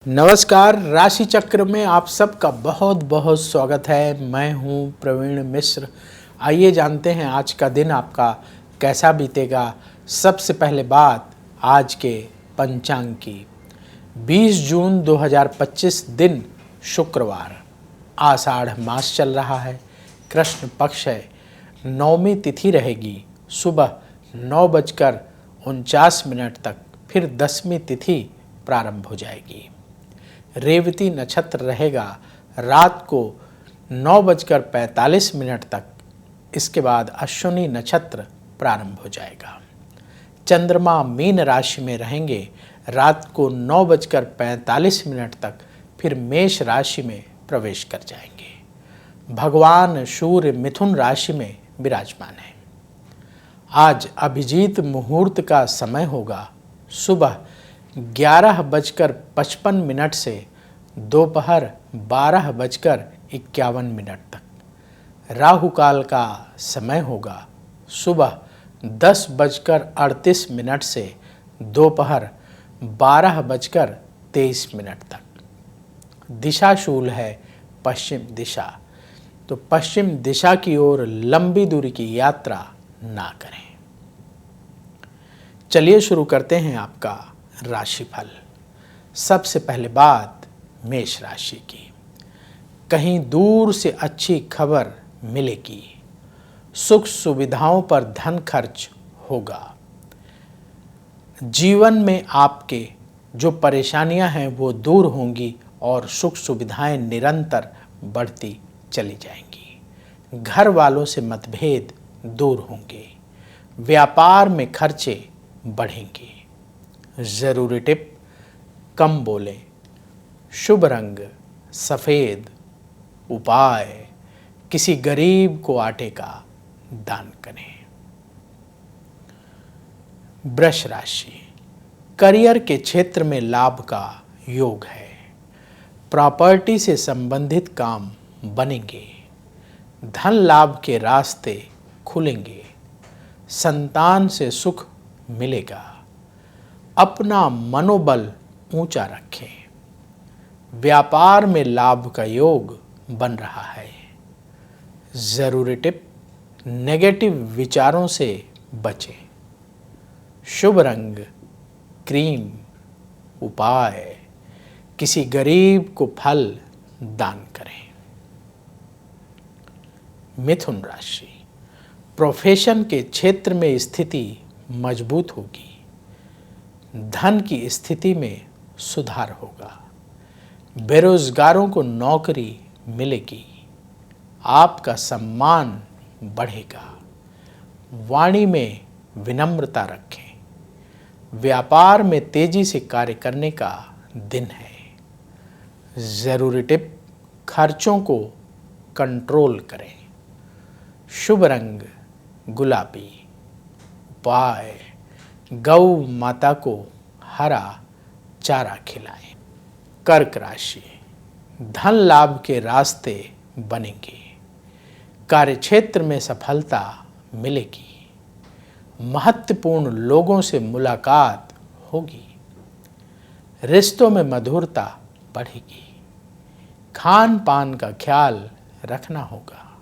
नमस्कार। राशि चक्र में आप सबका बहुत बहुत स्वागत है। मैं हूं प्रवीण मिश्र। आइए जानते हैं आज का दिन आपका कैसा बीतेगा। सबसे पहले बात आज के पंचांग की। 20 जून 2025 दिन शुक्रवार, आषाढ़ मास चल रहा है, कृष्ण पक्ष है, नवमी तिथि रहेगी सुबह 9:49 तक, फिर 10वीं तिथि प्रारंभ हो जाएगी। रेवती नक्षत्र रहेगा रात को 9:45 तक, इसके बाद अश्विनी नक्षत्र प्रारंभ हो जाएगा। चंद्रमा मीन राशि में रहेंगे रात को 9:45 तक, फिर मेष राशि में प्रवेश कर जाएंगे। भगवान सूर्य मिथुन राशि में विराजमान है। आज अभिजीत मुहूर्त का समय होगा सुबह 11:55 से दोपहर 12:51 तक। राहु काल का समय होगा सुबह 10:38 से दोपहर 12:23 तक। दिशा शूल है पश्चिम दिशा, तो पश्चिम दिशा की ओर लंबी दूरी की यात्रा ना करें। चलिए शुरू करते हैं आपका राशिफल। सबसे पहले बात मेष राशि की। कहीं दूर से अच्छी खबर मिलेगी। सुख सुविधाओं पर धन खर्च होगा। जीवन में आपके जो परेशानियां हैं वो दूर होंगी और सुख सुविधाएं निरंतर बढ़ती चली जाएंगी। घर वालों से मतभेद दूर होंगे। व्यापार में खर्चे बढ़ेंगे। ज़रूरी टिप, कम बोलें। शुभ रंग सफ़ेद। उपाय, किसी गरीब को आटे का दान करें। वृष राशि। करियर के क्षेत्र में लाभ का योग है। प्रॉपर्टी से संबंधित काम बनेंगे। धन लाभ के रास्ते खुलेंगे। संतान से सुख मिलेगा। अपना मनोबल ऊंचा रखें। व्यापार में लाभ का योग बन रहा है। ज़रूरी टिप, नेगेटिव विचारों से बचें। शुभ रंग क्रीम। उपाय, किसी गरीब को फल दान करें। मिथुन राशि। प्रोफेशन के क्षेत्र में स्थिति मजबूत होगी। धन की स्थिति में सुधार होगा। बेरोजगारों को नौकरी मिलेगी। आपका सम्मान बढ़ेगा। वाणी में विनम्रता रखें। व्यापार में तेजी से कार्य करने का दिन है। ज़रूरी टिप, खर्चों को कंट्रोल करें। शुभ रंग गुलाबी। उपाय, गौ माता को हरा चारा खिलाएं। कर्क राशि। धन लाभ के रास्ते बनेंगे। कार्यक्षेत्र में सफलता मिलेगी। महत्वपूर्ण लोगों से मुलाकात होगी। रिश्तों में मधुरता बढ़ेगी। खान पान का ख्याल रखना होगा।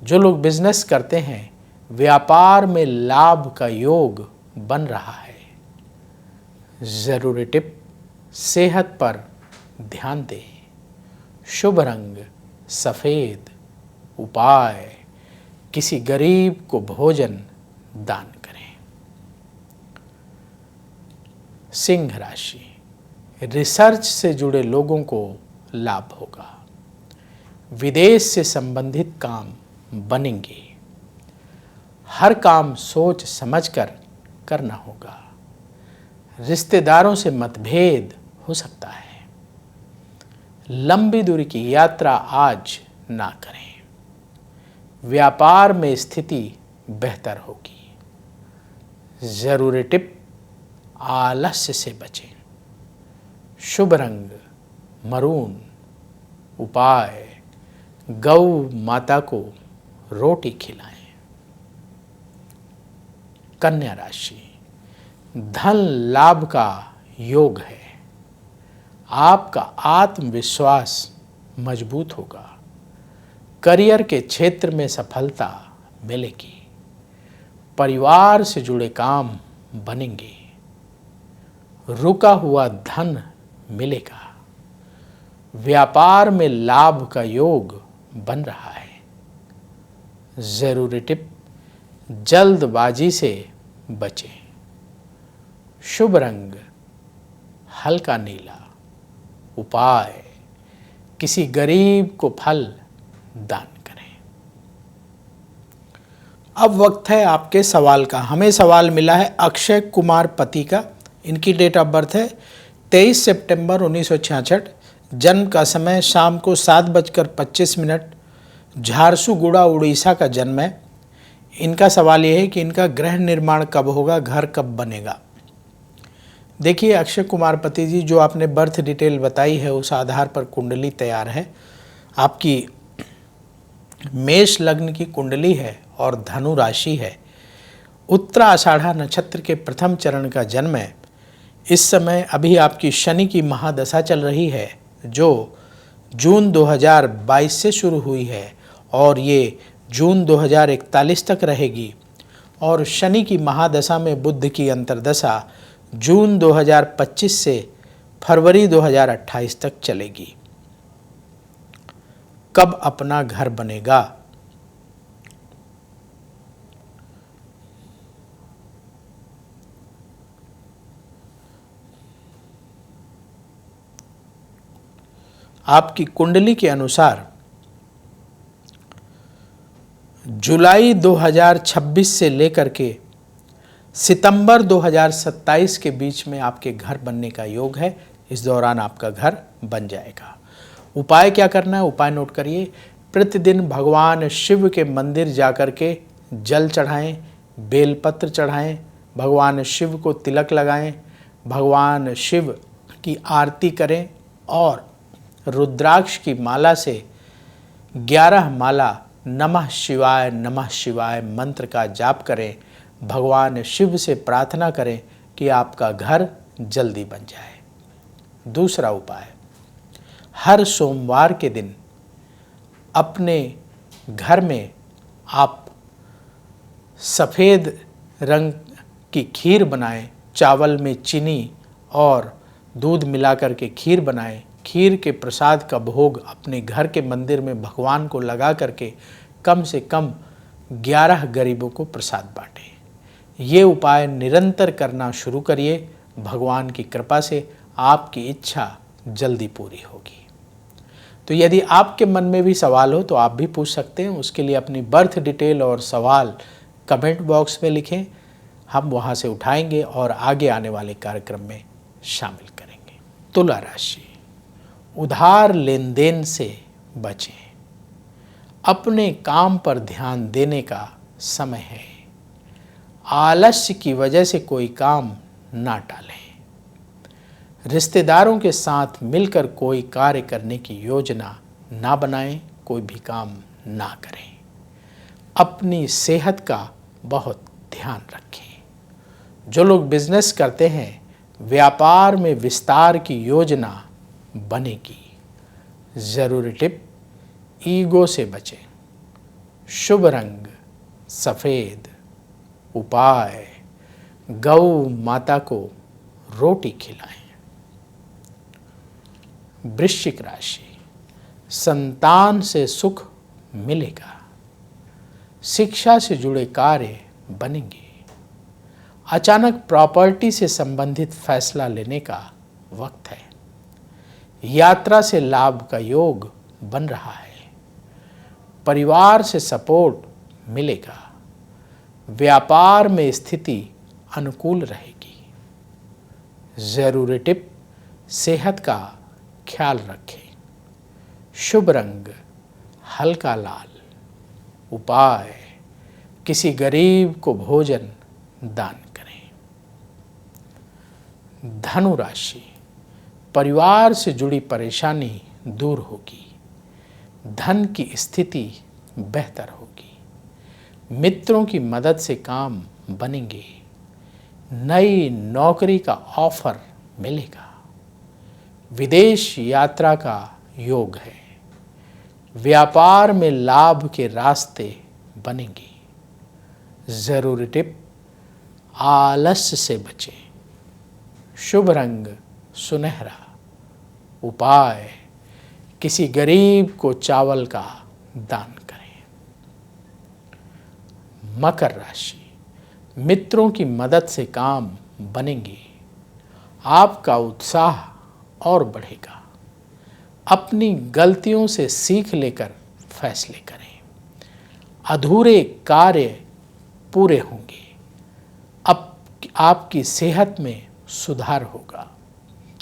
जो लोग बिजनेस करते हैं, व्यापार में लाभ का योग बन रहा है। ज़रूरी टिप, सेहत पर ध्यान दें। शुभ रंग सफ़ेद। उपाय, किसी गरीब को भोजन दान करें। सिंह राशि। रिसर्च से जुड़े लोगों को लाभ होगा। विदेश से संबंधित काम बनेंगे। हर काम सोच समझकर करना होगा। रिश्तेदारों से मतभेद हो सकता है। लंबी दूरी की यात्रा आज ना करें। व्यापार में स्थिति बेहतर होगी। ज़रूरी टिप, आलस्य से बचें। शुभ रंग मरून। उपाय, गौ माता को रोटी खिलाएं। कन्या राशि। धन लाभ का योग है। आपका आत्मविश्वास मजबूत होगा। करियर के क्षेत्र में सफलता मिलेगी। परिवार से जुड़े काम बनेंगे। रुका हुआ धन मिलेगा। व्यापार में लाभ का योग बन रहा है। जरूरी टिप, जल्दबाजी से बचें। शुभ रंग हल्का नीला। उपाय, किसी गरीब को फल दान करें। अब वक्त है आपके सवाल का। हमें सवाल मिला है अक्षय कुमार पति का। इनकी डेट ऑफ बर्थ है 23 सितंबर 1966। जन्म का समय शाम को 7:25। झारसुगुड़ा उड़ीसा का जन्म है। इनका सवाल यह है कि इनका गृह निर्माण कब होगा, घर कब बनेगा। देखिए अक्षय कुमार पति जी, जो आपने बर्थ डिटेल बताई है उस आधार पर कुंडली तैयार है। आपकी मेष लग्न की कुंडली है और धनु राशि है। उत्तरा आषाढ़ा नक्षत्र के प्रथम चरण का जन्म है। इस समय अभी आपकी शनि की महादशा चल रही है, जो जून 2022 से शुरू हुई है और ये जून 2041 तक रहेगी। और शनि की महादशा में बुध की अंतर्दशा जून 2025 से फरवरी 2028 तक चलेगी। कब अपना घर बनेगा? आपकी कुंडली के अनुसार जुलाई 2026 से लेकर के सितंबर 2027 के बीच में आपके घर बनने का योग है। इस दौरान आपका घर बन जाएगा। उपाय क्या करना है? उपाय नोट करिए। प्रतिदिन भगवान शिव के मंदिर जाकर के जल चढ़ाएं, बेलपत्र चढ़ाएं, भगवान शिव को तिलक लगाएं, भगवान शिव की आरती करें और रुद्राक्ष की माला से 11 माला नमः शिवाय मंत्र का जाप करें। भगवान शिव से प्रार्थना करें कि आपका घर जल्दी बन जाए। दूसरा उपाय, हर सोमवार के दिन अपने घर में आप सफ़ेद रंग की खीर बनाएं। चावल में चीनी और दूध मिलाकर के खीर बनाएं। खीर के प्रसाद का भोग अपने घर के मंदिर में भगवान को लगा करके कम से कम 11 गरीबों को प्रसाद बांटें। ये उपाय निरंतर करना शुरू करिए। भगवान की कृपा से आपकी इच्छा जल्दी पूरी होगी। तो यदि आपके मन में भी सवाल हो तो आप भी पूछ सकते हैं। उसके लिए अपनी बर्थ डिटेल और सवाल कमेंट बॉक्स में लिखें। हम वहाँ से उठाएंगे और आगे आने वाले कार्यक्रम में शामिल करेंगे। तुला राशि, उधार लेन देन से बचें। अपने काम पर ध्यान देने का समय है। आलस्य की वजह से कोई काम ना टालें। रिश्तेदारों के साथ मिलकर कोई कार्य करने की योजना ना बनाएं। कोई भी काम ना करें। अपनी सेहत का बहुत ध्यान रखें। जो लोग बिजनेस करते हैं, व्यापार में विस्तार की योजना बनेगी। जरूरी टिप, ईगो से बचें। शुभ रंग सफ़ेद। उपाय, गौ माता को रोटी खिलाएं। वृश्चिक राशि, संतान से सुख मिलेगा। शिक्षा से जुड़े कार्य बनेंगे। अचानक प्रॉपर्टी से संबंधित फैसला लेने का वक्त है। यात्रा से लाभ का योग बन रहा है। परिवार से सपोर्ट मिलेगा। व्यापार में स्थिति अनुकूल रहेगी। जरूरी टिप, सेहत का ख्याल रखें। शुभ रंग हल्का लाल। उपाय, किसी गरीब को भोजन दान करें। धनु राशि, परिवार से जुड़ी परेशानी दूर होगी। धन की स्थिति बेहतर होगी। मित्रों की मदद से काम बनेंगे। नई नौकरी का ऑफर मिलेगा। विदेश यात्रा का योग है। व्यापार में लाभ के रास्ते बनेंगे। जरूरी टिप, आलस्य से बचें। शुभ रंग सुनहरा। उपाय, किसी गरीब को चावल का दान करें। मकर राशि, मित्रों की मदद से काम बनेंगे। आपका उत्साह और बढ़ेगा। अपनी गलतियों से सीख लेकर फैसले करें। अधूरे कार्य पूरे होंगे। अब आपकी सेहत में सुधार होगा।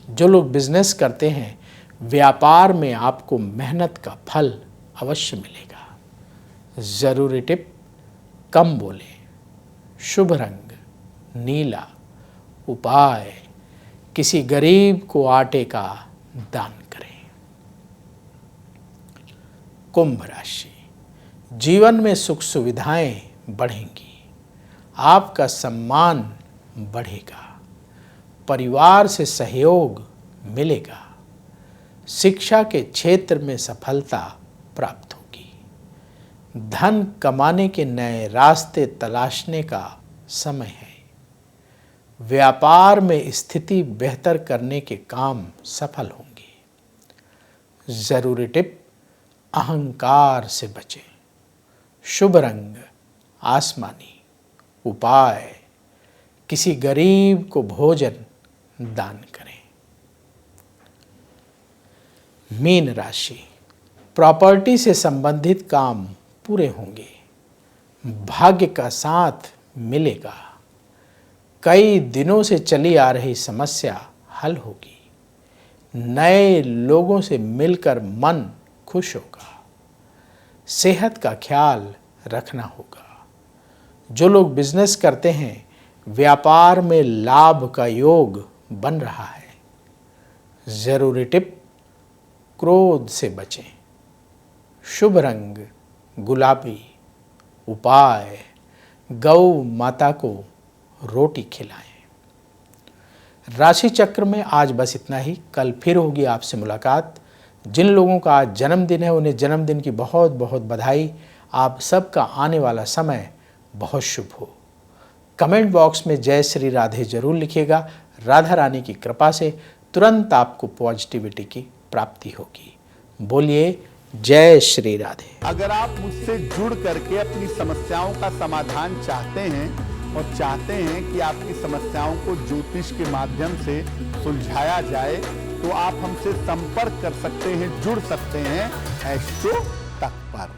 जो लोग बिजनेस करते हैं, व्यापार में आपको मेहनत का फल अवश्य मिलेगा। जरूरी टिप, कम बोलें। शुभ रंग नीला। उपाय, किसी गरीब को आटे का दान करें। कुंभ राशि, जीवन में सुख सुविधाएं बढ़ेंगी। आपका सम्मान बढ़ेगा। परिवार से सहयोग मिलेगा। शिक्षा के क्षेत्र में सफलता प्राप्त होगी। धन कमाने के नए रास्ते तलाशने का समय है। व्यापार में स्थिति बेहतर करने के काम सफल होंगे। जरूरी टिप, अहंकार से बचें। शुभ रंग आसमानी। उपाय, किसी गरीब को भोजन दान करें। मीन राशि, प्रॉपर्टी से संबंधित काम पूरे होंगे। भाग्य का साथ मिलेगा। कई दिनों से चली आ रही समस्या हल होगी। नए लोगों से मिलकर मन खुश होगा। सेहत का ख्याल रखना होगा। जो लोग बिजनेस करते हैं, व्यापार में लाभ का योग बन रहा है। जरूरी टिप, क्रोध से बचें। शुभ रंग गुलाबी। उपाय, गौ माता को रोटी खिलाएं। राशि चक्र में आज बस इतना ही। कल फिर होगी आपसे मुलाकात। जिन लोगों का आज जन्मदिन है, उन्हें जन्मदिन की बहुत बहुत बधाई। आप सबका आने वाला समय बहुत शुभ हो। कमेंट बॉक्स में जय श्री राधे जरूर लिखिएगा। राधा रानी की कृपा से तुरंत आपको पॉजिटिविटी की प्राप्ति होगी। बोलिए जय श्री राधे। अगर आप मुझसे जुड़ करके अपनी समस्याओं का समाधान चाहते हैं और चाहते हैं कि आपकी समस्याओं को ज्योतिष के माध्यम से सुलझाया जाए, तो आप हमसे संपर्क कर सकते हैं, जुड़ सकते हैं एस्ट्रो तक पर।